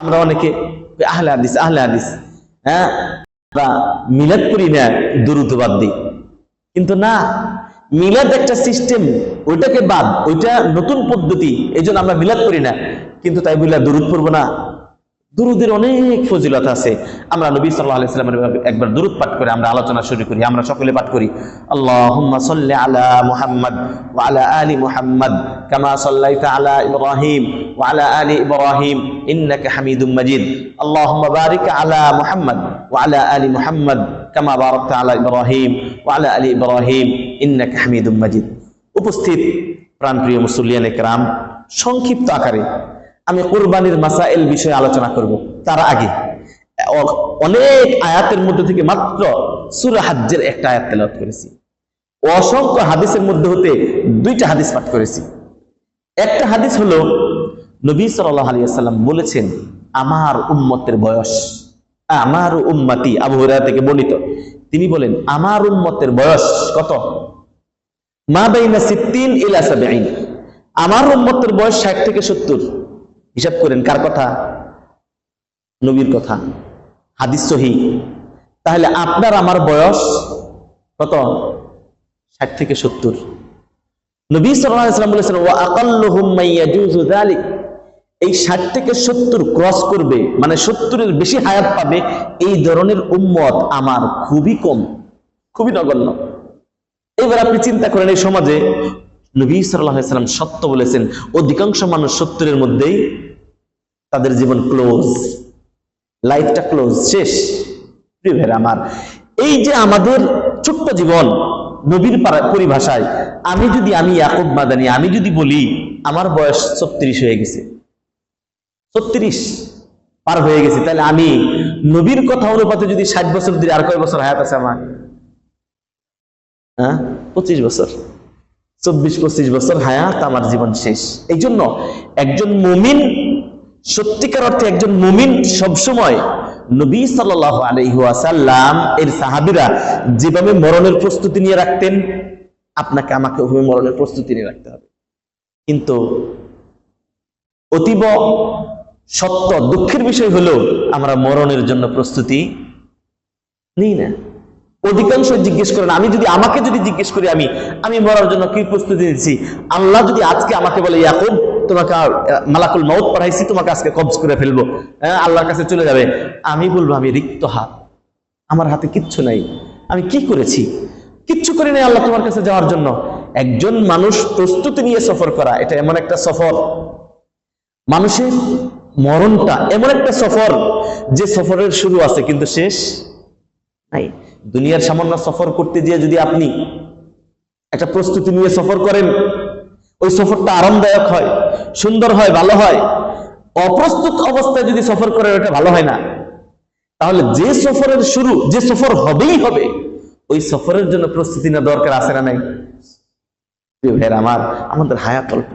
আমরা অনেকে আহলে হাদিস হ্যাঁ, আমরা মিলাদ করি না, দুরূদ বাদ দিই। কিন্তু না, মিলাদ একটা সিস্টেম, ওইটাকে বাদ, ওইটা নতুন পদ্ধতি, এই জন্য আমরা মিলাদ করি না। কিন্তু তাই বললে দুরূদ পড়বো না? দুরূদের অনেক ফজিলত আছে। আমরা নবী সাল্লাল্লাহু আলাইহি ওয়াসাল্লামের একবার দুরূদ পাঠ করে আমরা আলোচনা শুরু করি। আমরা সকলে পাঠ করি, আল্লাহুম্মা সাল্লি আলা মুহাম্মাদ ওয়া আলা আলি মুহাম্মাদ কামা সাল্লাইতা আলা ইব্রাহিম ওয়া আলা আলি ইব্রাহিম ইন্নাকা হামিদুম মাজিদ। আল্লাহুম্মা বারিক আলা মুহাম্মাদ ওয়া আলা আলি মুহাম্মাদ কামা বারাকতা আলা ইব্রাহিম ওয়া আলা আলি ইব্রাহিম ইন্নাকা হামিদুম মাজিদ। উপস্থিত প্রাণপ্রিয় মুসল্লিয়ানে কেরাম, সংক্ষিপ্ত আকারে আমি কুরবানির মাসাইল বিষয়ে আলোচনা করব। তার আগে অনেক আয়াতের মধ্যে থেকে মাত্র সূরা হজ্জের একটা আয়াত তেলাওয়াত করেছি। অসংখ্য হাদিসের মধ্যে হতে দুইটা হাদিস পাঠ করেছি। একটা হাদিস হলো নবী সাল্লাল্লাহু আলাইহি ওয়াসাল্লাম বলেছেন, আমার উম্মতের বয়স, আমার উম্মতি, আবু হুরায়রা থেকে বর্ণিত, তিনি বলেন আমার উম্মতের বয়স কত? মা বাইনা 60 ইলা 70। আমার উম্মতের বয়স 60 থেকে 70। হিসাব করেন কার কথা? নবীর কথা, হাদিস সহিহ। তাহলে আপনার আমার বয়স কত? 60 থেকে 70। নবী সাল্লাল্লাহু আলাইহি ওয়াসাল্লাম বলেছেন, ওয়া আকাল্লুহুম মাইয়াজুযু যালিক, এই 60 থেকে 70 ক্রস করবে, মানে 70 এর বেশি হায়াত পাবে, এই ধরনের উম্মত আমার খুবই কম, খুবই নগণ্য। এবার আপনি চিন্তা করেন, এই সমাজে নবী সাল্লাল্লাহু আলাইহি ওয়াসাল্লাম সত্য বলেছেন, অধিকাংশ মানুষ 70 এর মধ্যেই তাদের জীবন ক্লোজ, লাইফটা ক্লোজ, শেষ। প্রিয় ভাইরা আমার, এই যে আমাদের ছোট্ট জীবন, নবীর পরিভাষায় আমি ইয়াকুব মাদানী, আমি যদি বলি আমার বয়স 36 হয়ে গেছে, 36 পার হয়ে গেছে, তাহলে আমি নবীর কথা অনুপাতে যদি 60 বছর ধরে, আর কয় বছর হায়াত আছে আমার? 25 বছর, 24-25 বছর হায়াত, আমার জীবন শেষ। এই জন্য একজন মুমিন, সত্যিকার অর্থে একজন মুমিন সবসময় নবী সাল্লাল্লাহু আলাইহি ওয়াসাল্লাম এর সাহাবীরা যেভাবে মরণের প্রস্তুতি নিয়ে রাখতেন, আপনাকে আমাকে ওভাবে মরণের প্রস্তুতি নিয়ে রাখতে হবে। কিন্তু অতীব সত্য দুঃখের বিষয় হলো আমরা মরণের জন্য প্রস্তুতি নিই না। অধিকাংশ জিজ্ঞেস করেন, আমাকে যদি জিজ্ঞেস করি আমি মরার জন্য কি প্রস্তুতি নিচ্ছি, আল্লাহ যদি আজকে আমাকে বলে ইয়াকুব তোমাকে মালাকুল মাউত পাঠাইছি, তোমাকে আজকে কবজ করে ফেলবো, আল্লাহর কাছে চলে যাবে, আমি বলবো আমি রিক্ত হাত, আমার হাতে কিচ্ছু নাই, আমি কি করেছি? কিচ্ছু করি নাই আল্লাহ তোমার কাছে যাওয়ার জন্য। একজন মানুষ প্রস্তুতি নিয়ে সফর করা, এটা এমন একটা সফর, মানুষের মরণটা এমন একটা সফর যে সফরের শুরু আছে কিন্তু শেষ নাই। দুনিয়ার সামান্য সফর করতে গিয়ে যদি আপনি একটা প্রস্তুতি নিয়ে সফর করেন, ওই সফরটা আরামদায়ক হয়, সুন্দর হয়, ভালো হয়। অপ্রস্তুত অবস্থায় যদি সফর করেন, ওটা ভালো হয় না। তাহলে যে সফরের শুরু, যে সফর হবেই হবে, ওই সফরের জন্য প্রস্তুতি নেওয়া দরকার আছে না নাই? আমাদের হায়াত অল্প,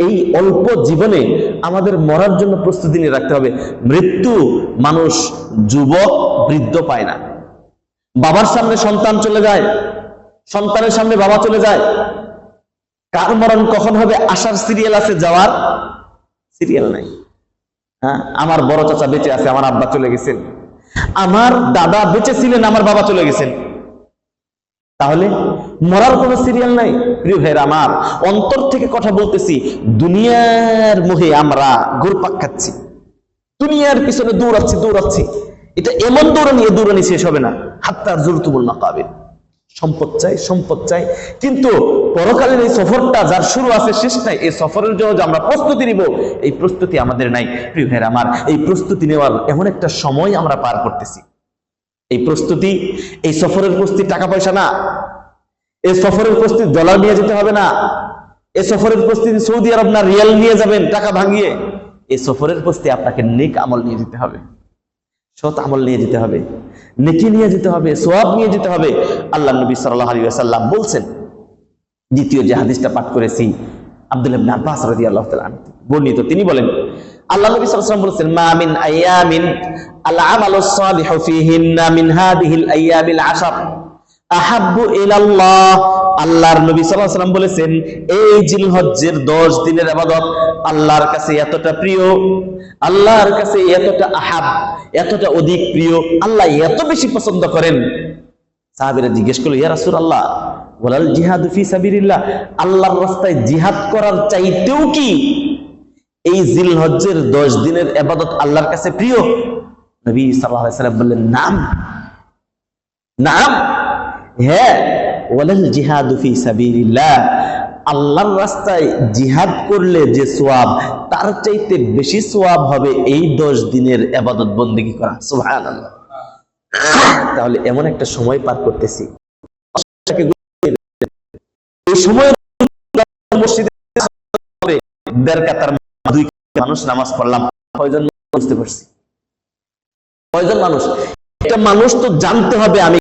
এই অল্প জীবনে আমাদের মরার জন্য প্রস্তুতি নিয়ে রাখতে হবে। মৃত্যু মানুষ যুবক বৃদ্ধ পায় না। বাবার সামনে সন্তান চলে যায়, সন্তানের সামনে বাবা চলে যায়। কার মরণ কখন হবে আসার সিরিয়াল আছে, যাওয়ার সিরিয়াল নাই। আমার বড় চাচা বেঁচে আছে, আমার আব্বা চলে গেছেন। আমার দাদা বেঁচে ছিলেন, আমার বাবা চলে গেছেন। তাহলে মরার কোনো সিরিয়াল নাই। প্রিয় ভাইরা আমার, অন্তর থেকে কথা বলতেছি, দুনিয়ার মোহে আমরা ঘুরপাক খাচ্ছি, দুনিয়ার পিছনে দৌড়াচ্ছি। এটা এমন দৌড়ানি শেষ হবে না। হাত্তা যুরতুমুল মাকাবির, সম্পদ চাই, কিন্তু পরকালের এই সফরটা যার শুরু আছে শেষ নাই, এই সফরের জন্য যে আমরা প্রস্তুতি নিব, এই প্রস্তুতি আমাদের নাই। প্রিয় ভাইরা আমার, এই প্রস্তুতি নেওয়ার এমন একটা সময় আমরা পার করতেছি। এই প্রস্তুতি, এই সফরের প্রস্তুতি টাকা পয়সা না, এই সফরের প্রস্তুতি ডলার নিয়ে যেতে হবে না, এই সফরের প্রস্তুতি সৌদি আরব না রিয়াল নিয়ে যাবেন টাকা ভাঙিয়ে। এই সফরের প্রস্তুতি আপনাকে নেক আমল নিয়ে যেতে হবে, সৎ আমল নিয়ে যেতে হবে, নেকি নিয়ে যেতে হবে, সওয়াব নিয়ে যেতে হবে। আল্লাহ নবী সাল্লাল্লাহু আলাইহি ওয়াসাল্লাম বলছেন, দ্বিতীয় যে হাদিসটা পাঠ করেছি আব্দুল্লাহ ইবনে আব্বাস রাদিয়াল্লাহু তাআলা আনহু বর্ণিত, তিনি বলেন, আল্লাহ নবী সাল্লাল্লাহু আলাইহি ওয়াসাল্লাম বলেছেন, মা মিন আইয়ামিন আল আমালুস সালিহু ফীহিন্না মিন হাদিহিল আইয়ামিল আশর আহাব্বু ইলাল্লাহ আল্লাহর নবী সাল্লাল্লাহু আলাইহি ওয়াসাল্লাম বলেছেন এই জিলহজ্জের 10 দিনের ইবাদত আল্লাহর কাছে এতটা প্রিয়, আল্লাহর কাছে এতটা আহাব, এতটা অধিক প্রিয়, আল্লাহ এত বেশি পছন্দ করেন। সাহাবীরা জিজ্ঞেস করলো, ইয়া রাসূলুল্লাহ ওয়ালাল জিহাদু ফি সাবিলিল্লাহ, আল্লাহর রাস্তায় জিহাদ করার চাইতেও কি এই জিলহজ্জের 10 দিনের ইবাদত আল্লাহর কাছে প্রিয়? নবী সাল্লাল্লাহু আলাইহি ওয়াসাল্লাম বললেন, নাম নাম, হ্যাঁ, ওয়ালাল জিহাদু ফি সাবিলিল্লাহ, আল্লাহর রাস্তায় জিহাদ করলে যে সওয়াব তার চাইতে বেশি সওয়াব হবে এই 10 দিনের ইবাদত বندگی করা। সুবহানাল্লাহ। তাহলে এমন একটা সময় পার করতেছি, এই সময় মসজিদে দেড় কাতার দুই মানুষ নামাজ পড়লাম, কয়জন বুঝতে পারছি? কয়জন মানুষ? একটা মানুষ তো জানতে হবে আমি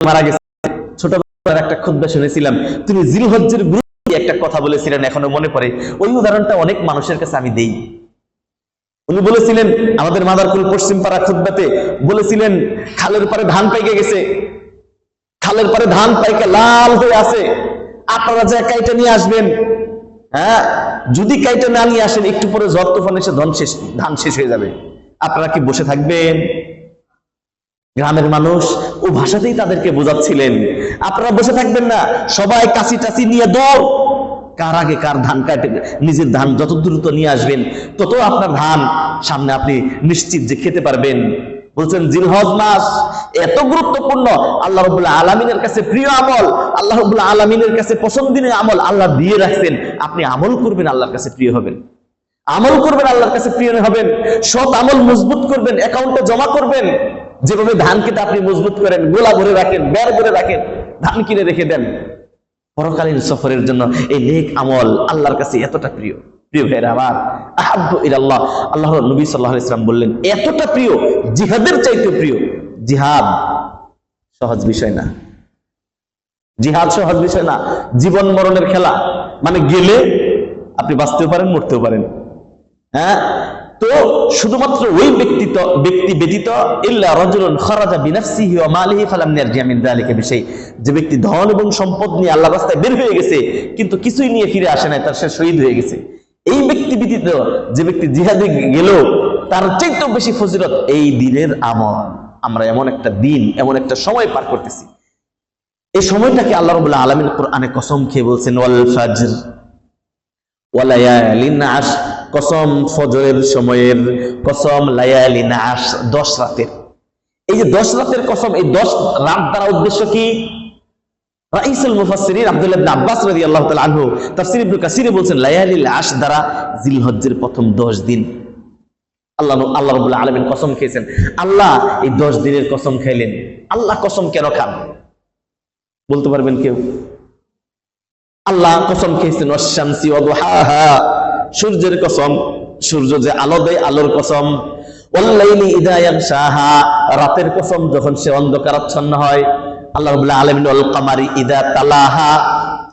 মারা গেছে। ছোটবেলার একটা খুতবা শুনেছিলাম, তিনি জিলহজ্জের বিরুদ্ধে একটা কথা বলেছিলেন, এখনো মনে পড়ে। ওই উদাহরণটা অনেক মানুষের কাছে আমি দেই। উনি বলেছিলেন আমাদের মাদারকুল পশ্চিম পাড়া খুতবাতে, বলেছিলেন খালের পারে ধান পাইকে গেছে, খালের পারে ধান পাইকে লাল হয়ে আছে, আপনারা যে কাইটা নিয়ে আসবেন, হ্যাঁ, যদি কাইটা না নিয়ে আসেন একটু পরে ঝড় তুফান এসে ধান শেষ হয়ে যাবে, আপনারা কি বসে থাকবেন? গ্রামের মানুষ ও ভাষাতেই তাদেরকে বোঝাচ্ছিলেন, আপনারা বসে থাকবেন না, সবাই কাশি টাসি নিয়ে দৌড়, কার আগে কার ধান কাটে, নিজের ধান যত দ্রুত নিয়ে আসবেন তত আপনার ধান সামনে আপনি নিশ্চিত যে খেতে পারবেন। বলছেন জিলহজ মাস এত গুরুত্বপূর্ণ, আল্লাহ রাব্বুল আলামিনের কাছে প্রিয় আমল, আল্লাহ রাব্বুল আলামিনের কাছে পছন্দের আমল আল্লাহ দিয়ে রাখছেন, আপনি আমল করবেন আল্লাহর কাছে প্রিয় হবেন, আমল করবেন আল্লাহর কাছে প্রিয় হবেন, সৎ আমল মজবুত করবেন, অ্যাকাউন্টে জমা করবেন। যেভাবে ধান কেটে আপনি মজবুত করেন, গোলা ভরে রাখেন, বের করে রাখেন, ধান কিনে রেখে দেন, পরকালীন সফরের জন্য এই নেক আমল আল্লাহর কাছে এতটা প্রিয়। প্রিয় ভাইরা আমার, আহাব্বু ইলাল্লাহ, আল্লাহর নবী সাল্লাল্লাহু আলাইহি ওয়াসাল্লাম বললেন এতটা প্রিয়, জিহাদের চাইতে প্রিয়। জিহাদ সহজ বিষয় না, জিহাদ সহজ বিষয় না, জীবন মরণের খেলা। মানে গেলে আপনি বাঁচতেও পারেন, মরতেও পারেন। হ্যাঁ, তো শুধুমাত্র ওই ব্যক্তি ব্যতীত ইল্লা রাজুলুন খারাজা বিনাফসিহি ওয়া মালিহি ফালাম ইয়ারজি মিন যালিকা বিশাই, যে ব্যক্তি ধন এবং সম্পদ নিয়ে আল্লাহর রাস্তায় বের হয়ে গেছে কিন্তু কিছুই নিয়ে ফিরে আসে নাই, তার সে শহীদ হয়ে গেছে। এই ব্যক্তি ব্যতীত যে ব্যক্তি জিহাদে গেল তার চাইতেও বেশি ফজিলত এই দিনের আমল। আমরা এমন একটা দিন, এমন একটা সময় পার করতেছি, এই সময়টাকে আল্লাহ রাব্বুল আলামিন কোরআনে কসম খেয়ে বলছেন ওয়াল ফাজর ওয়া লায়ালিন আশ, কসম ফজরের সময়ের কসম, লায়ালিন আশ 10 রাতের। এই যে 10 রাতের কসম, এই 10 রাত দ্বারা উদ্দেশ্য কি? রাইসুল মুফাসসিরিন আব্দুল্লাহ ইবনে আব্বাস রাদিয়াল্লাহু তাআলা আনহু তাফসীর ইবনে কাসিরে বলছেন লায়ালিল আশ দ্বারা জিলহজ্জের প্রথম 10 দিন আল্লাহ রাব্বুল আলামিন কসম খেয়েছেন। আল্লাহ এই 10 দিনের কসম খাইলেন। আল্লাহ কসম কেন খান বলতে পারবেন কেউ? আল্লাহ কসম খেয়েছেন ওয়াশ-শামসি ওয়া দুহাহা, সূর্যের কসম, সূর্য যে আলো দেয় আলোর কসম। ওয়াল-লাইলি ইযা ইয়াগশাহা, রাতের কসম যখন সে অন্ধকারাচ্ছন্ন হয়। আল্লাহ রাব্বুল আলামিন ওয়াল-কামারি ইযা তালাহা,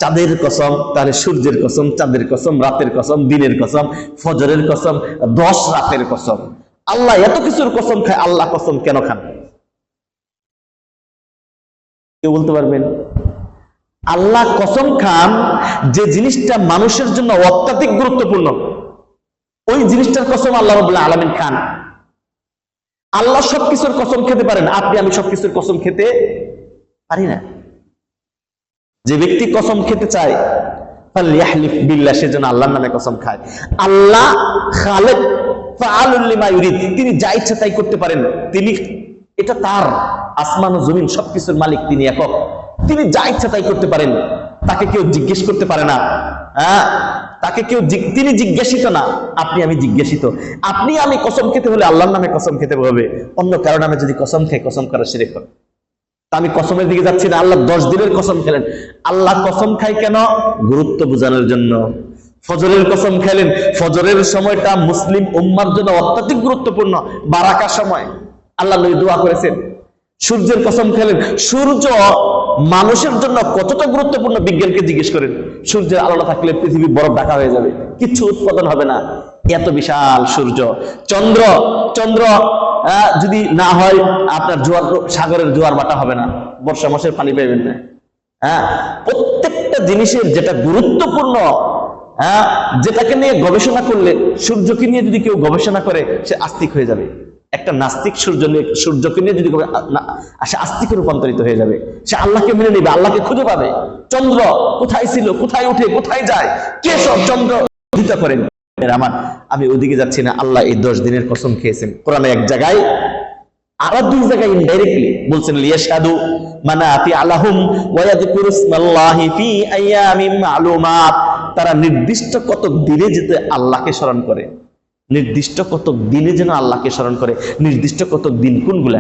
চাঁদের কসম। তাহলে সূর্যের কসম, চাঁদের কসম, রাতের কসম, দিনের কসম, ফজরের কসম, 10 রাতের কসম। আল্লাহ এত কিছুর কসম খায়, আল্লাহ কসম কেন খান? কেউ বলতে পারবেন? আল্লাহ কসম খান যে জিনিসটা মানুষের জন্য অত্যাধিক গুরুত্বপূর্ণ, ওই জিনিসটার কসম আল্লাহ রাব্বুল আলামিন খান। আল্লাহ সবকিছুর কসম খেতে পারেন, আপনি আমি সবকিছুর কসম খেতে পারি না। যে ব্যক্তি কসম খেতে চায় ফালইয়াহলিফ বিল্লাহ, সেজন্য আল্লাহর নামে কসম খায়। আল্লাহ খালেক ফাআলুল লিমা ইউরিদ, তিনি যা ইচ্ছা তাই করতে পারেন। তিনি, এটা তার, আসমান ও জমিন সবকিছুর মালিক, তিনি একক, তিনি যা ইচ্ছা তাই করতে পারেন, তাকে কেউ জিজ্ঞেস করতে পারে না। হ্যাঁ, তাকে কেউ, তিনি জিজ্ঞাসিত না, আপনি আমি জিজ্ঞাসিত। আপনি আমি কসম খেতে হলে আল্লাহর নামে কসম খেতে হবে, অন্য কারো নামে যদি কসম খাই কসম করা শিরক হবে। আমি কসমের দিকে যাচ্ছি না, আল্লাহ 10 দিনের কসম খেলেন। আল্লাহ কসম খায় কেন? গুরুত্ব বোঝানোর জন্য। ফজরের কসম খেলেন, ফজরের সময়টা মুসলিম উম্মার জন্য অত্যধিক গুরুত্বপূর্ণ, বারাকা সময়, আল্লাহ নবী দোয়া করেছেন। সূর্যের কসম খেলেন, সূর্য মানুষের জন্য কতটা গুরুত্বপূর্ণ বিজ্ঞানকে জিজ্ঞেস করেন। সূর্যের আলো না থাকলে পৃথিবী বরফ ঢাকা হয়ে যাবে, কিচ্ছু উৎপাদন হবে না, এত বিশাল সূর্য। চন্দ্র, যদি না হয় আপনার জোয়ার, সাগরের জোয়ার বাটা হবে না, বর্ষা মাসের পানি পাইবেন না। প্রত্যেকটা জিনিসের যেটা গুরুত্বপূর্ণ, যেটাকে নিয়ে গবেষণা করলে, সূর্যকে নিয়ে যদি কেউ গবেষণা করে সে আস্তিক হয়ে যাবে। একটা নাস্তিক সূর্যকে নিয়ে যদি সে আস্তিকে রূপান্তরিত হয়ে যাবে। সে আল্লাহকে মেনে নেবে, আল্লাহকে খুঁজে পাবে। চন্দ্র কোথায় ছিল, কোথায় উঠে, কোথায় যায়, কে সব চন্দ্র চিন্তা করেন। আমার আমি ওদিকে যাচ্ছি না, আল্লাহ এই 10 দিনের কসম খেয়েছেন কোরআনে এক জায়গায়, আর 2 জায়গায় ইনডাইরেক্টলি বলছেন লিয়াশহাদু মানাফি আলাহুম ওয়া ইয়াযকুরু ইসমাল্লাহি ফি আইয়ামিন মা'লুমাত। তারা নির্দিষ্ট কত দিনে যেতে আল্লাহকে স্মরণ করে, নির্দিষ্ট কত দিনে যেন আল্লাহকে স্মরণ করে। নির্দিষ্ট কত দিন কোনগুলা?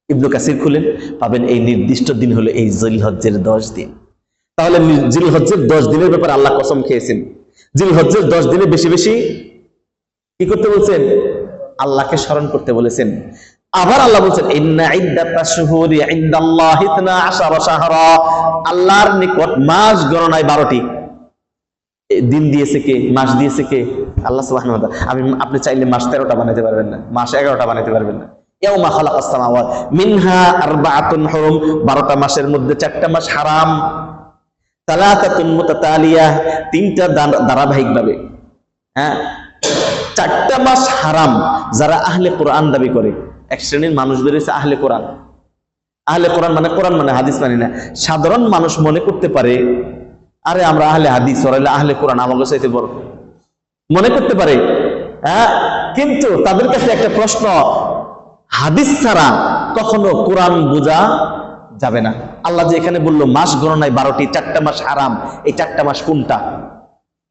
ইবনে কাসির খুলেন, পাবেন এই নির্দিষ্ট দিন হলো এই জিলহজ্জের 10 দিন। তাহলে জিলহজ্জের 10 দিনের ব্যাপারে আল্লাহ কসম খেয়েছেন। জিলহজ্জের 10 দিনে বেশি বেশি কি করতে বলছেন? আল্লাহকে স্মরণ করতে বলেছেন। আবার আল্লাহ বলছেন ইন্না ইদ্দাতাশ শুহুরি ইনদাল্লাহি 12 শাহরা, আল্লাহর নিকট মাস গণনায় 12টি। দিন দিয়েছে কে, মাস দিয়েছে কে? আল্লাহ সুবহানাহু ওয়া তাআলা। আপনি চাইলে মাস 13টা বানাতে পারবেন না, মাস 11টা বানাতে পারবেন না। ইয়াউমা খালাকাস সামাওয়াত মিনহা আরবাআতুন হুরুম, 12টা মাসের মধ্যে 4টা মাস হারাম। সালাতাতুন মুতাতালিয়াহ, 3টা ধারাবাহিকভাবে। 4টা মাস হারাম। যারা আহলে কোরআন দাবি করে, এক শ্রেণীর মানুষ বেরিয়েছে আহলে কোরআন। আহলে কোরআন মানে কোরআন মানে হাদিস মানে না। সাধারণ মানুষ মনে করতে পারে আরে আমরা আহলে হাদিস, ওরা আহলে কোরআন, আমাকে চাইতে বড় মনে করতে পারে। কিন্তু তাদের কাছে একটা প্রশ্ন, হাদিস ছাড়া কখনো কোরআন বোঝা যাবে না। আল্লাহ যে এখানে বললো মাস গণনায় 12টি, 4টা মাস হারাম, এই 4টা মাস কোনটা?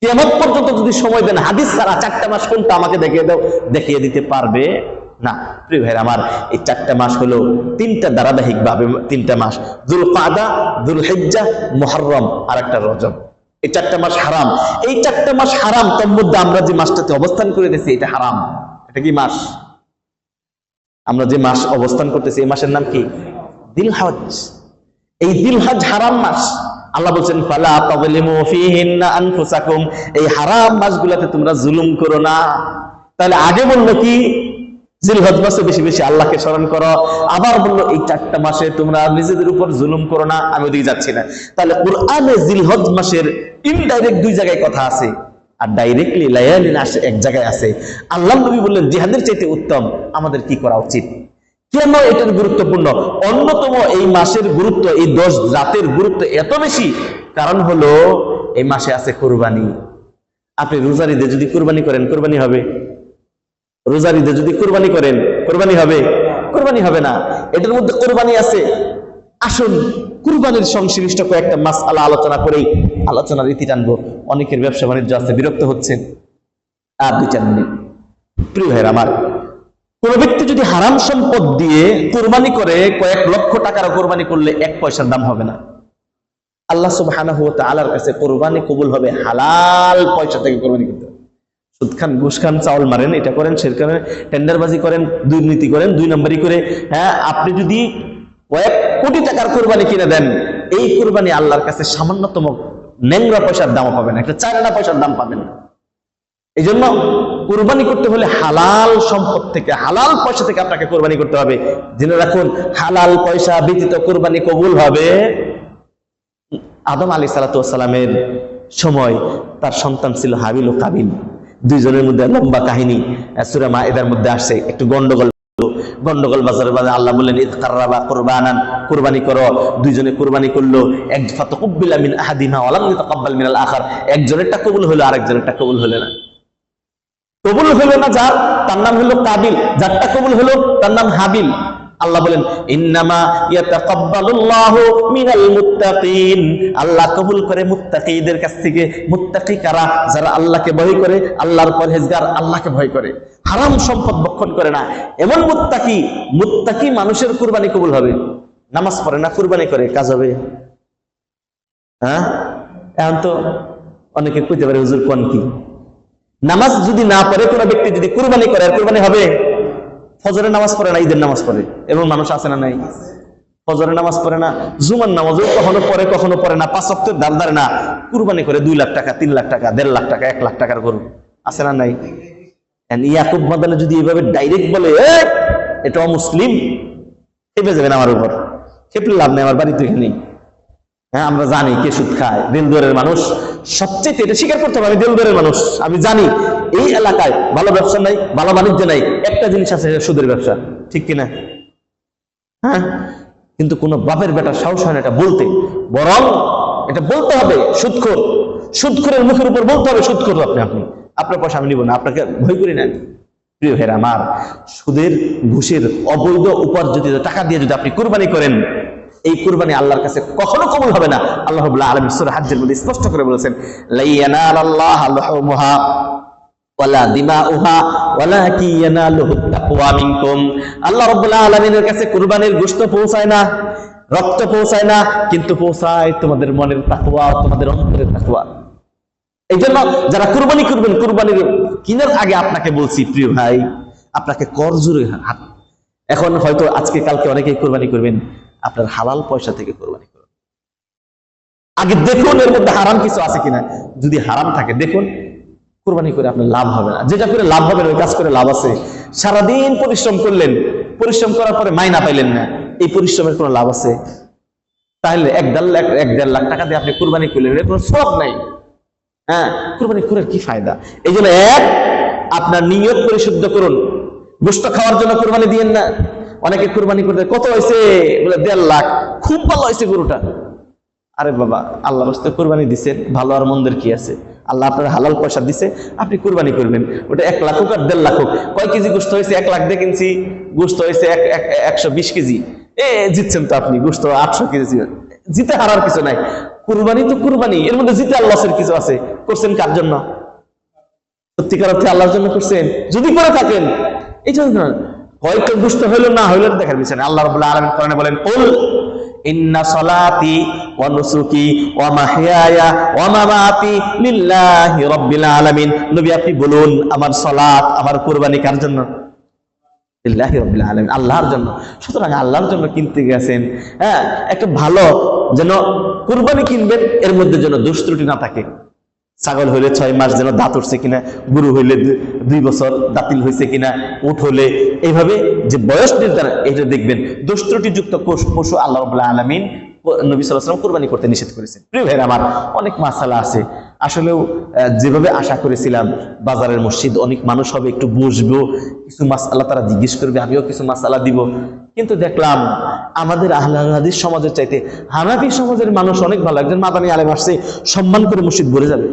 কিয়ামত পর্যন্ত যদি সময় দেন, হাদিস ছাড়া 4টা মাস কোনটা আমাকে দেখিয়ে দাও, দেখিয়ে দিতে পারবে না। প্রিয় ভাইরা আমার, এই 4টা মাস হলো 3টা ধারাবাহিক ভাবে 3টা মাস, যুলকাদা, যুলহিজ্জা, মুহররম আর একটা রজব। এই 4টা মাস হারাম। এই 4টা মাস হারাম, তার মধ্যে আমরা যে মাসটাতে অবস্থান করে দিয়েছি এটা হারাম। এটা কি মাস? আমরা যে মাস অবস্থান করতেছি এই মাসের নাম কি? দিলহজ। এই দিলহজ হারাম মাস। আল্লাহ বলছেন ফালা তাযলিমু ফীহিন্না আনফুসাকুম, এই হারাম মাসগুলোতে তোমরা জুলুম করো না। তাহলে আগে বললো কি? জিলহজ মাসে বেশি বেশি আল্লাহকে স্মরণ করো। আবার বললো এই 4টা মাসে তোমরা নিজেদের উপর জুলুম করো না। আমি ওদিকে যাচ্ছি না। তাহলে কোরআনে জিলহজ মাসের ইনডাইরেক্ট 2 জায়গায় কথা আছে, আর ডাইরেক্টলি লায়ালিন আসে এক জায়গায় আছে। আল্লাহ নবী বললেন জিহাদের চাইতে উত্তম আমাদের কি করা উচিত। কেন এটার গুরুত্বপূর্ণ? অন্যতম এই মাসের গুরুত্ব, এই 10 রাতের গুরুত্ব এত বেশি, কারণ হলো এই মাসে আছে কুরবানি। আপনি রোজার ঈদে যদি কুরবানি করেন, কুরবানি হবে? রোজার ঈদে যদি কুরবানি করেন, কুরবানি হবে? কুরবানি হবে না। এটার মধ্যে কুরবানি আছে। আসুন কুরবানির সংশ্লিষ্ট কয়েকটা মাসআলা আলোচনা করেই আলোচনার রীতি টানবো। অনেকের ব্যবসা বাণিজ্য আছে, বিরক্ত হচ্ছেন। আর 2-4 মিনিট। প্রিয় ভাইরা আমার, কোন ব্যক্তি যদি হারাম সম্পদ দিয়ে কুরবানি করে, কয়েক লক্ষ টাকার কুরবানি করলে 1 পয়সার দাম হবে না। আল্লাহ সুবহানাহু ওয়া তাআলার কাছে কুরবানি কবুল হবে হালাল পয়সা থেকে কুরবানি করতে হবে। সুদ খান, ঘুষ খান, চাউল মারেন, এটা করেন, সেটা করেন, টেন্ডারবাজি করেন, দুর্নীতি করেন, 2 নম্বরই করে, আপনি যদি কয়েক কোটি টাকার কুরবানি কিনে দেন, এই কুরবানি আল্লাহর কাছে সামান্যতম নেংরা পয়সার দাম পাবেন না, একটা 4 আনা পয়সার দাম পাবেন না। এই জন্য কুরবানি করতে হলে হালাল সম্পদ থেকে, হালাল পয়সা থেকে আপনাকে কুরবানি করতে হবে। জেনে রাখুন, হালাল পয়সা ব্যতীত কুরবানি কবুল হবে। আদম আলাইহিস সালাতু ওয়াস সালামের সময় তার সন্তান ছিল হাবিল ও কাবিল। 2 জনের মধ্যে লম্বা কাহিনী সূরা মাইদার মধ্যে আসছে। একটু গন্ডগোল বাজারে আল্লাহ বললেন ইদ কাররাবা কুরবানান, কুরবানি করো। 2 জনে কুরবানি করলো, এক ফাতাকুব্বিলা মিন আহাদিমা ওয়া লাম ইয়াতাকাব্বাল মিনাল আখার। একজনেরটা কবুল হলো, আরেকজনেরটা কবুল হলো না। কবুল হলো না যার, তার নাম হলো কাবিল, যারটা কবুল হলো তার নাম হাবিল। আল্লাহ বলেন ইন্নামা ইয়াতাকাব্বালুল্লাহু মিনাল মুত্তাকিন, আল্লাহ কবুল করে মুত্তাকিদের কাছ থেকে। মুত্তাকি কারা? যারা আল্লাহকে ভয় করে, আল্লাহর পরহেজগার, আল্লাহকে ভয় করে, হারাম সম্পদ ভক্ষণ করে না। এমন মুত্তাকি মানুষের কুরবানি কবুল হবে। নামাজ পড়ে না, কুরবানি করে, কাজ হবে? এখন তো অনেকে কইতে পারে হুজুর কোন কি? নামাজ যদি না পড়ে কোনো ব্যক্তি যদি কুরবানি করে, আর কুরবানি হবে? ফজরের নামাজ পড়ে না, ঈদের নামাজ পড়ে, এমন মানুষ আছে না নাই? ফজরের নামাজ পড়ে না, জুমার নামাজও কখনো পড়ে কখনো পড়ে না, 5 ওয়াক্তের দান ধারে না, কুরবানি করে 2 লাখ টাকা, 3 লাখ টাকা, 1.5 লাখ টাকা, 1 লাখ টাকার গরু, আছে না নাই? ইয়াকুব মাদানি যদি এইভাবে ডাইরেক্ট বলে এটা অমুসলিম, খেপে যাবেন আমার উপর। খেপলে লাভ নেই, আমার বাড়িতে এখানে। হ্যাঁ, আমরা জানি কে সুদ খায়, দেলদুয়ারের মানুষ সবচেয়ে, এটা স্বীকার করতে হবে, আমি দেলদুয়ারের মানুষ, আমি জানি এই এলাকায় ভালো ব্যবসা নাই, ভালো বাণিজ্য নাই, একটা জিনিস আছে, সুদের ব্যবসা, ঠিক কিনা? হ্যাঁ, কিন্তু কোন বাপের বেটার সাহস হয় না এটা বলতে, বরং এটা বলতে হবে সুদখোর, সুদখোরের মুখের উপর বলতে হবে সুদখোর আপনি, আপনার পয়সা আমি নিব না, আপনাকে ভয় করি না। প্রিয় ভাইরা আমার, সুদের ঘুষের অবৈধ উপার্জিত টাকা দিয়ে যদি আপনি কুরবানি করেন, এই কুরবানি আল্লাহর কাছে কখনো কবুল হবে না। আল্লাহ রাব্বুল আলামিন সূরা হজ্জের মধ্যে স্পষ্ট করে বলেছেন, লা ইয়ানালাল্লাহু লুহুমুহা ওয়ালা দিমাউহা ওয়ালাকিন ইয়ানালুহুত তাকওয়া মিনকুম। আল্লাহ রাব্বুল আলামিনের কাছে কুরবানির গোশত পৌঁছায় না, রক্ত পৌঁছায় না, কিন্তু পৌঁছায় তোমাদের মনের তাকওয়া, তোমাদের অন্তরের তাকওয়া। এই জন্য যারা কুরবানি করবেন, কুরবানির কিনার আগে আপনাকে বলছি প্রিয় ভাই, আপনাকে করজোরে হাত, এখন হয়তো আজকে কালকে অনেকেই কুরবানি করবেন, আপনার হালাল পয়সা থেকে কুরবানি করুন। আগে দেখুন এর মধ্যে হারাম কিছু আছে কিনা, যদি হারাম থাকে দেখুন, কুরবানি করে আপনার লাভ হবে না। যেটা করে লাভ হবে ওই কাজ করে লাভ আছে। সারাদিন পরিশ্রম করলেন, পরিশ্রম করার পরে মাইনা পাইলেন না, এই পরিশ্রমের কোনো লাভ আছে? তাহলে 1.5 লাখ টাকা দিয়ে আপনি কুরবানি করলেন, এর কোনো সওয়াব নাই। হ্যাঁ, কুরবানি করে কি ফায়দা? এই জন্য আপনার নিয়ত পরিশুদ্ধ করুন। গোশত খাওয়ার জন্য কুরবানি দিয়েন না। অনেকে কুরবানি করতে কত হয়েছে বলে 1.5 লাখ, খুব ভালো হয়েছে গরুটা। আরে বাবা, আল্লাহর রাস্তায় কুরবানি দিচ্ছেন, ভালো আর মন্দের কি আছে? আল্লাহ আপনার হালাল পয়সা দিছে, আপনি কুরবানি করবেন। ওটা 1 লাখ হোক আর 1.5 লাখ হোক, কয় কেজি গোশত হয়েছে? 1 লাখ দিয়ে কিনছি, গোশত হয়েছে 120 কেজি। জিতছেন তো আপনি, গোশত 800 কেজি, জিতে হারার কিছু নাই। কুরবানি তো কুরবানি, এর মধ্যে জিতে আর লসের কিছু আছে? করছেন কার জন্য? সত্যিকার অর্থে আল্লাহর জন্য করছেন? যদি করে থাকেন, এই জন্য হয়তো গোশত হইলো না হইলো দেখার বিষয় না। আল্লাহ রাব্বুল আলামিন কোরআনে বলেন, কুল ইন্না সলাতি ওয়া নুসুকি ওয়া মাহইয়ায়া ওয়া মামাতি লিল্লাহি রাব্বিল আলামিন। নবী আপনি বলুন, আমার সালাত, আমার কুরবানি কার জন্য? লিল্লাহি রাব্বিল আলামিন, আল্লাহর জন্য। সুতরাং আল্লাহর জন্য কিনতে গেছেন, হ্যাঁ, একটা ভালো যেন কুরবানি কিনবেন, এর মধ্যে যেন দোষ ত্রুটি না থাকে। ছাগল হইলে 6 মাস যেন দাঁত উঠছে কিনা, গরু হইলে 2 বছর দাঁতিল হয়েছে কিনা, উট হলে এইভাবে যে বয়স নির্ধারণ, এটা দেখবেন। দোষ ত্রুটিযুক্ত পশু আল্লাহ রাব্বুল আলামিন নবী সাল্লাল্লাহু আলাইহি ওয়াসাল্লাম কুরবানি করতে নিষেধ করেছেন। প্রিয় ভাইরা আমার, অনেক মাসালা আছে। আসলেও যেভাবে আশা করেছিলাম, বাজারের মসজিদ অনেক মানুষ হবে, একটু বসবো, কিছু মাসালা তারা জিজ্ঞেস করবে, আমিও কিছু মাসালা দিব। কিন্তু দেখলাম আমাদের আহলে হাদিস সমাজের চাইতে হানাফি সমাজের মানুষ অনেক ভালো। একজন মাদানী আলেম আসছে, সম্মান করে মসজিদ ভরে যাবে,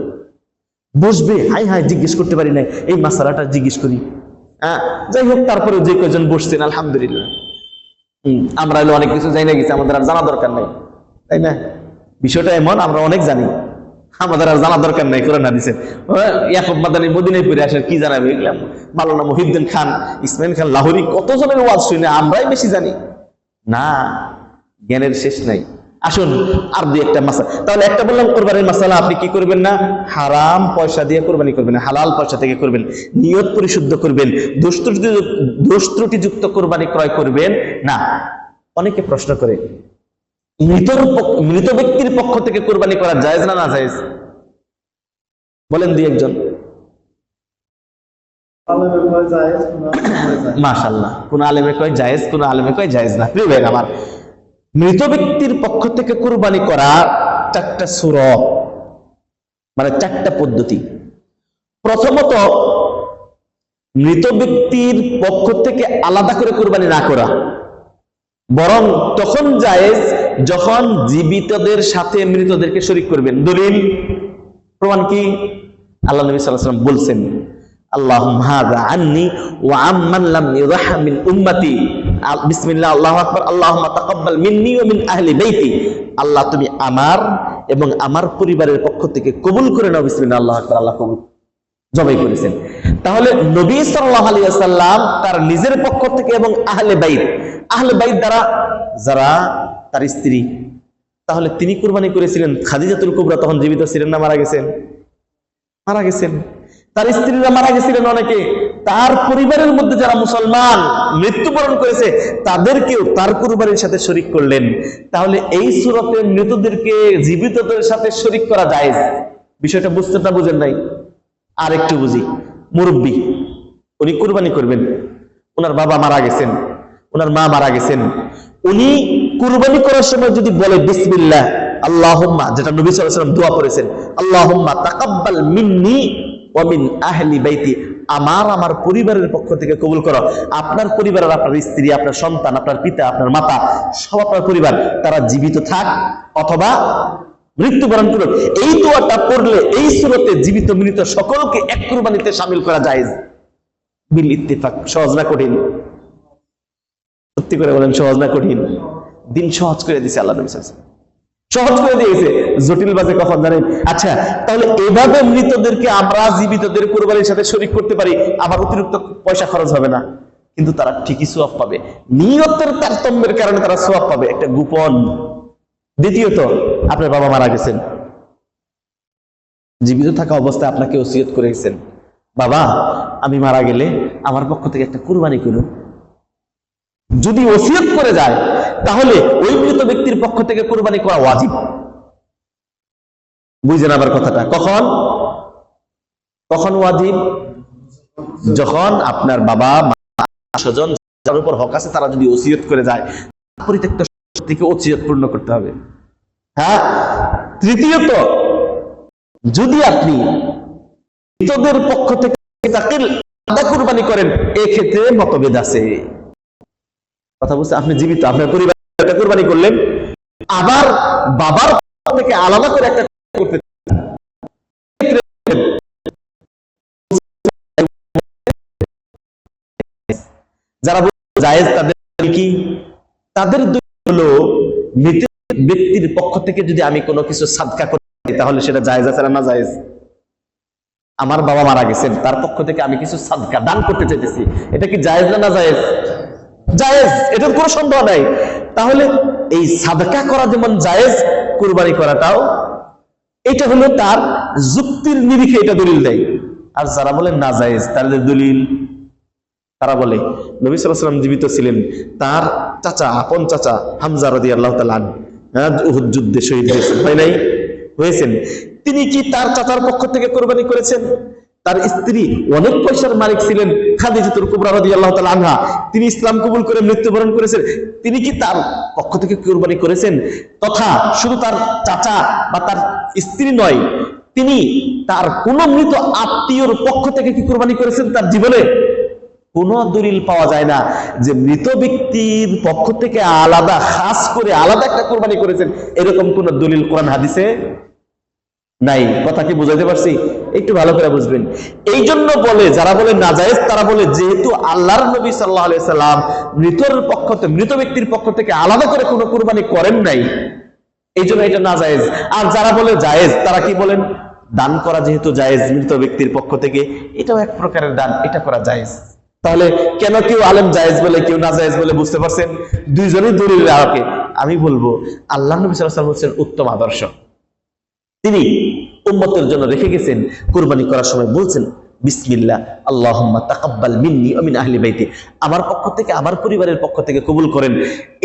বসবে, হাই হাই জিজ্ঞেস করতে পারি নাই, এই মাসালাটা জিজ্ঞেস করি। হ্যাঁ, যাই হোক, তারপরে যে কয়জন বসছেন আলহামদুলিল্লাহ। আমরা হলো অনেক কিছু জানি না, গেছি, আমাদের আর জানা দরকার নাই, তাই না? বিষয়টা এমন, আমরা অনেক জানি, আমাদের আর জানা দরকার নাই। কোরআন হাদিসের ইয়াকুব মাদানী মদিনায় পড়ে আসে, কি জানাবে? মাওলানা মুহিউদ্দিন খান, ইসমাইল খান লাহোরী, কতজনের ওয়াজ শুনে আমরাই বেশি জানি না, জ্ঞানের শেষ নাই। আসুন আর দুই একটা মাসালা। তাহলে একটা বললাম কোরবানির মাসালা, আপনি কি করবেন না? হারাম পয়সা দিয়ে কোরবানি করবেন না, হালাল পয়সা থেকে করবেন। নিয়ত পরিশুদ্ধ করবেন, দোষ ত্রুটিযুক্ত কোরবানি ক্রয় করবেন না। অনেকে প্রশ্ন করে, মৃত ব্যক্তির পক্ষ থেকে কোরবানি করা জায়েজ না না জায়েজ? বলেন দুই একজন। মাশাআল্লাহ, কোন আলেমে কয় জায়েজ, কোন আলেমে কয় জায়েজ না। প্রিয় ভাই আমার, মৃত ব্যক্তির পক্ষ থেকে কুরবানি করা 4টা সূরা, মানে 4টা পদ্ধতি। প্রথমত, মৃত ব্যক্তির পক্ষ থেকে আলাদা করে কুরবানি না করা, বরং তখন জায়েজ যখন জীবিতদের সাথে মৃতদেরকে শরীক করবেন। দলিল প্রমাণ কি? আল্লাহ নবী সাল্লাল্লাহু আলাইহি ওয়াসাল্লাম বলছেন, আল্লাহুম্মা হাযা আন্নী ওয়া আম্মান লাম ইউযাহা মিন উম্মতি, বিসমিল্লাহ, আল্লাহু আকবার, আল্লাহুম্মা তাকাব্বাল মিন্নি ওয়া মিন আহলি বাইতি। আল্লাহ তুমি আমার এবং আমার পরিবারের পক্ষ থেকে কবুল করে নাও, বিসমিল্লাহ, আল্লাহু আকবার, আল্লাহ কবুল জবাই করেছেন। তাহলে নবী সাল্লাল্লাহু আলাইহি ওয়াসাল্লাম তার নিজের পক্ষ থেকে এবং আহলে বাইত দ্বারা যারা তার স্ত্রী, তাহলে তিনি কুরবানি করেছিলেন। খাদিজাতুল কুবরা তখন জীবিত ছিলেন না মারা গেছেন? মারা গেছেন। তার স্ত্রীরা মারা গেছিলেন অনেকে। তার পরিবারের মধ্যে যারা মুসলমান মৃত্যুবরণ করেছে তাদেরকেও তার কুরবানির সাথে শরীক করলেন। তাহলে এই সূরাতে মৃতদেরকে জীবিতদের সাথে শরীক করা জায়েজ। বিষয়টা বুঝতে না বুঝেন নাই? আর একটু বুঝি। মুরব্বী উনি কুরবানি করবেন, ওনার বাবা মারা গেছেন, ওনার মা মারা গেছেন, উনি কুরবানি করার সময় যদি বলে বিসমিল্লাহ আল্লাহুম্মা, যেটা নবী সাল্লাল্লাহু আলাইহি ওয়াসাল্লাম দোয়া করেছেন, আল্লাহুম্মা তাকাব্বাল মিন্নি ওয়া মিন আহলি বাইতি, আমার পরিবারের পক্ষ থেকে কবুল করো। আপনার পরিবারের, আপনার স্ত্রী, আপনার সন্তান, আপনার পিতা, আপনার মাতা, সব আপনার পরিবার, তারা জীবিত থাক অথবা মৃত্যুবরণ করুক, এই দোয়াটা পড়লে এই সূরতে জীবিত মৃত সকলকে এক কুরবানিতে শামিল করা জায়েজ বিল ইত্তেফাক। সহজ না কঠিন? সত্যি করে বলেন, সহজ না কঠিন? দিন সহজ করে দিয়েছে আল্লাহ নবী সাল্লাল্লাহু আলাইহি ওয়াসাল্লাম, সহজ করে দিয়েছে। জটিল বাজে কখন জানেন? আচ্ছা, তাহলে এভাবে মৃতদেরকে আমরা জীবিতদের কুরবানির সাথে শরীক করতে পারি, আবার অতিরিক্ত পয়সা খরচ হবে না, কিন্তু তারা ঠিকই সওয়াব পাবে। নিয়তের তারতম্যের কারণে তারা সওয়াব পাবে, একটা গোপন। দ্বিতীয়ত, আপনার বাবা মারা গেছেন, জীবিত থাকা অবস্থায় আপনাকে ওসিয়ত করে গেছেন, বাবা আমি মারা গেলে আমার পক্ষ থেকে একটা কুরবানি করুন। যদি ওসিয়ত করে যায় তাহলে ওই মৃত ব্যক্তির পক্ষ থেকে কুরবানি করা ওয়াজিব। বুঝেন আবার কথাটা? কখন কখন ওয়াজিব? যখন আপনার বাবা মা স্বজন যার উপর হক আছে তারা যদি ওসিয়ত করে যায়, পরিত্যক্ত থেকে ওসিয়ত পূর্ণ করতে হবে। হ্যাঁ। তৃতীয়ত, যদি আপনি মৃতদের পক্ষ থেকে তাকে আলাদা কুরবানি করেন, এক্ষেত্রে মতভেদ আছে। কথা বুঝতে? আপনি জীবিত, আপনার পরিবার কুরবানি করলেন, আবার বাবার পক্ষ থেকে আলাদা করে একটা করতে, যারা জায়েজ তাদের কি? তাদের হলো মৃত ব্যক্তির পক্ষ থেকে যদি আমি কোনো কিছু সাদকা করি তাহলে সেটা জায়েজ আছে না জায়েজ? আমার বাবা মারা গেছেন, তার পক্ষ থেকে আমি কিছু সাদকা দান করতে চাইতেছি, এটা কি জায়েজ না জায়েজ? জায়েজ, এটার কোনো সন্দেহ নাই। তাহলে এই সাদকা করা যেমন জায়েজ, কুরবানি করাটাও, এটা হলো তার যুক্তির নিরিখে এটা দলিল দেয়। আর যারা বলেন না জায়েজ, তাদের দলিল, তারা বলে নবী সাল্লাল্লাহু আলাইহি ওয়াসাল্লাম জীবিত ছিলেন, তার চাচা, আপন চাচা হামজা রাদিয়াল্লাহু তাআলা আনহু উহুদ যুদ্ধে শহীদ হয়েছেন, হয় নাই? হয়েছেন। তিনি কি তার চাচার পক্ষ থেকে কুরবানি করেছেন? তার স্ত্রী অনেক পয়সার মালিক ছিলেন খাদিজাতুল কুবরা রাদিয়াল্লাহু তাআলা আনহা, তিনি ইসলাম কবুল করে মৃত্যুবরণ করেছেন, তিনি কি তার পক্ষ থেকে কুরবানি করেছেন? তথা শুধু তার চাচা বা তার স্ত্রী নয়, তিনি তার কোন মৃত আত্মীয়র পক্ষ থেকে কি কুরবানি করেছেন তার জীবনে? কোন দলিল পাওয়া যায় না যে মৃত ব্যক্তির পক্ষ থেকে আলাদা, খাস করে আলাদা একটা কুরবানি করেছেন, এরকম কোন দলিল কোরআন হাদিসে নাই। কথা কি বুঝাইতে পারছি? একটু ভালো করে বুঝবেন। এই জন্য বলে, যারা বলে নাজায়েজ, তারা বলে যেহেতু আল্লাহর নবী সাল্লাল্লাহু আলাইহি সাল্লাম মৃত ব্যক্তির পক্ষ থেকে আলাদা করে কোনো কুরবানি করেন নাই, এই জন্য এটা নাজায়েজ। আর যারা বলে জায়েজ, তারা কি বলেন? দান করা যেহেতু জায়েজ মৃত ব্যক্তির পক্ষ থেকে, এটাও এক প্রকারের দান, এটা করা জায়েজ। তাহলে কেন কেউ আলেম জায়েজ বলে, কেউ নাজায়েজ বলে? বুঝতে পারছেন? দুইজনই দলিলের আলোকে আমি বলবো আল্লাহর নবী সাল্লাল্লাহু আলাইহি ওয়াসাল্লাম হচ্ছেন উত্তম আদর্শ। তিনি উম্মতের জন্য রেখে গেছেন, কুরবানি করার সময় বলছেন বিসমিল্লাহ আল্লাহুম্মা তাকাব্বাল মিন্নি ওয়া মিন আহলি বাইতি, আমার পক্ষ থেকে, আমার পরিবারের পক্ষ থেকে কবুল করেন।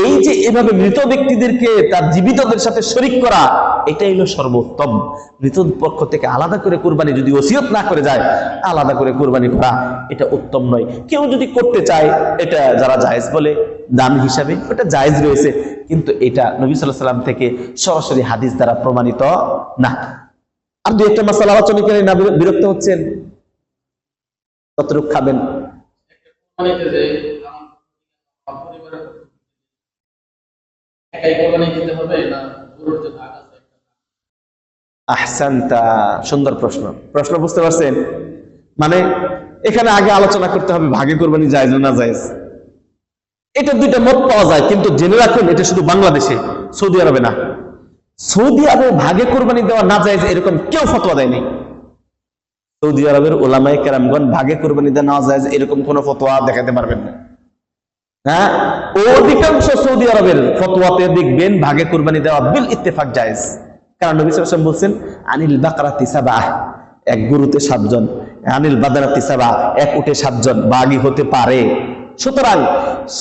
এই যে এভাবে মৃত ব্যক্তিদেরকে তার জীবিতদের সাথে শরীক করা, এটাই হলো সর্বোত্তম। মৃত পক্ষ থেকে আলাদা করে কুরবানি যদি ওসিয়ত না করে যায়, আলাদা করে কুরবানি করা এটা উত্তম নয়। কেউ যদি করতে চায়, এটা যারা জায়েজ বলে দান হিসাবে, ওটা জায়েজ রয়েছে, কিন্তু এটা নবী সাল্লাল্লাহু আলাইহি সাল্লাম থেকে সরাসরি হাদিস দ্বারা প্রমাণিত না। আর দুই একটা মাসালা আলোচনা করে না বিরক্ত হচ্ছেন? কতটুকু খাবেন? আহসানতা, সুন্দর প্রশ্ন বুঝতে পারছেন? মানে এখানে আগে আলোচনা করতে হবে ভাগে কুরবানি জায়েজ না জায়েজ। এটা দুইটা মত পাওয়া যায়, কিন্তু জেনে রাখুন এটা শুধু বাংলাদেশে, সৌদি আরবে না। সৌদি আরবে ভাগে কুরবানি দেওয়া না জায়েজ এরকম কেউ ফতোয়া দেয়নি। সৌদি আরবের উলামায়ে কেরামগণ ভাগে কুরবানি দেওয়া না জায়েজ এরকম কোন ফতোয়া দেখাতে পারবেন না। হ্যাঁ, অধিকাংশ সৌদি আরবের ফতোয়াতে দেখবেন ভাগে কুরবানি দেওয়া বিল ইত্তেফাক জায়েজ। কারণ নবী সাল্লাল্লাহু আলাইহি ওয়াসাল্লাম বলছেন আনিল বাকরাতি সাবাহ, এক গরুতে 7 জন, আনিল বাদারাতি সাবাহ, এক উটে 7 জন বাগী হতে পারে। সুতরাং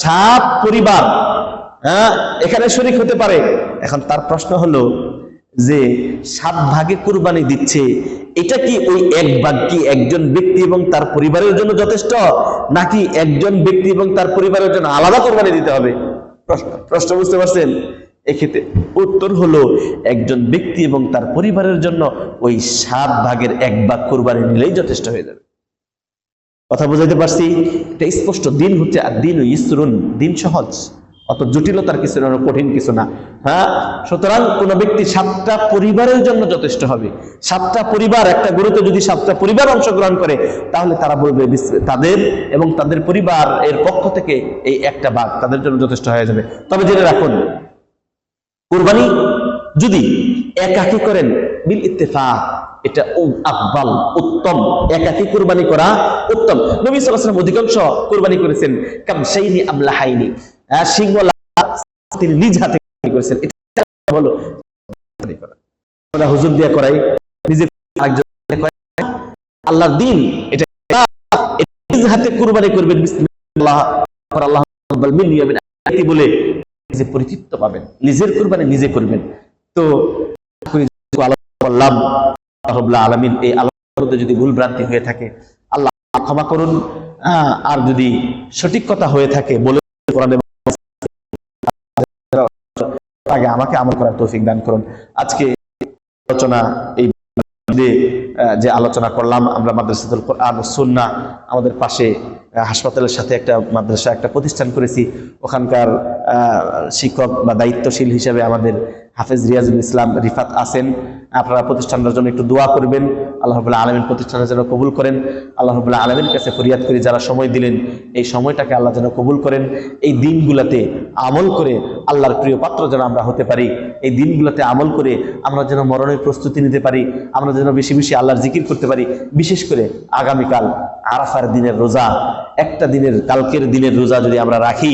7 পরিবার এখানে শরীক হতে পারে। এখন তার প্রশ্ন হলো, যে 7 ভাগে কুরবানি দিচ্ছে, এটা কি ওই 1 ভাগ কি একজন ব্যক্তি এবং তার পরিবারের জন্য যথেষ্ট, নাকি একজন ব্যক্তি এবং তার পরিবারের জন্য আলাদা কুরবানি দিতে হবে? প্রশ্ন বুঝতে পারছেন? এক্ষেত্রে উত্তর হলো, একজন ব্যক্তি এবং তার পরিবারের জন্য ওই 7 ভাগের 1 ভাগ কুরবানি নিলেই যথেষ্ট হয়ে যাবে। কথা বুঝাইতে পারছি? এটা স্পষ্ট। দিন হচ্ছে আর দিন ইসরুন, দিন সহজ, অত জটিলতার কিছু না, কঠিন কিছু না। হ্যাঁ, সুতরাং কোন ব্যক্তি 7টা পরিবারের জন্য যথেষ্ট হবে। 7টা পরিবার, একটা গরুতে যদি 7টা পরিবার অংশগ্রহণ করে, তাহলে তারা বলবে তাদের এবং তাদের পরিবার এর পক্ষ থেকে এই একটা ভাগ তাদের জন্য যথেষ্ট হয়ে যাবে। তবে জেনে রাখুন, কুরবানি যদি একাকী করেন বিল ইত্তেফাক, এটা আফদাল, উত্তম। একাকী কুরবানি করা উত্তম। নবী সাল্লাল্লাহু আলাইহি ওয়াসাল্লাম অধিকাংশ কুরবানি করেছেন কাবশাইনি আমলাহাইনি, সিংহ তিনি নিজ হাতে করেছেন। এটা হলো আমরা হুজুর দিয়া করাই, নিজে আরেকজন করাই, আল্লাহর দিন এটা নিজ হাতে কুরবানি করবেন বিসমিল্লাহ আল্লাহু তাআলা মিন ইয়ামিন বলে নিজে পরিতৃপ্ত পাবেন। নিজের কুরবানি নিজে করবেন। তো আল্লাহ রাব্বুল আলামিন এই আলোচনার মধ্যে যদি ভুল ভ্রান্তি হয়ে থাকে আল্লাহ ক্ষমা করুন, আর যদি সঠিক কথা হয়ে থাকে বলে কোরআনে আগে আমাকে আমল করার তৌফিক দান করুন। আজকে আলোচনা এই যে আলোচনা করলাম আমরা মাদ্রাসাতুল কোরআন ও সুন্নাহ, আমাদের পাশে হাসপাতালের সাথে একটা মাদ্রাসা, একটা প্রতিষ্ঠান করেছি। ওখানকার শিক্ষক বা দায়িত্বশীল হিসেবে আমাদের হাফেজ রিয়াজুল ইসলাম রিফাত আছেন। আপনারা প্রতিষ্ঠানটার জন্য একটু দোয়া করবেন, আল্লাহ রাব্বুল আলামিন প্রতিষ্ঠানের যেন কবুল করেন। আল্লাহ রাব্বুল আলামিনের কাছে ফরিয়াদ করি, যারা সময় দিলেন এই সময়টাকে আল্লাহ যেন কবুল করেন। এই দিনগুলোতে আমল করে আল্লাহর প্রিয় পাত্র যেন আমরা হতে পারি। এই দিনগুলোতে আমল করে আমরা যেন মরণের প্রস্তুতি নিতে পারি, আমরা যেন বেশি বেশি আল্লাহর জিকির করতে পারি। বিশেষ করে আগামীকাল আরাফার দিনের রোজা, একটা দিনের, কালকের দিনের রোজা যদি আমরা রাখি,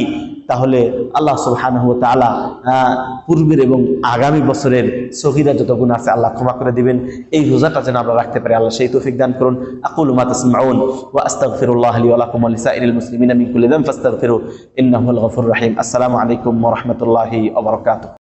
তাহলে আল্লাহ সুবহানাহু ওয়া তাআলা পূর্বের এবং আগামী বছরের সগীরা যত গুনাহ আছে আল্লাহ ক্ষমা করে দিবেন। এই রোজাটা যেন আমরা রাখতে পারি, আল্লাহ সেই তৌফিক দান করুন। আকুলু মা তাসমাউন ওয়া আস্তাগফিরুল্লাহ লি ওয়া লাকুম ওয়া লিসাইরিল মুসলিমিনা মিন কুল্লি যামবিন ফাস্তাগফিরু ইন্নাহুল গফুরুর রহিম। আসসালামু আলাইকুম ওয়া রাহমাতুল্লাহি ওয়া বারাকাতুহু।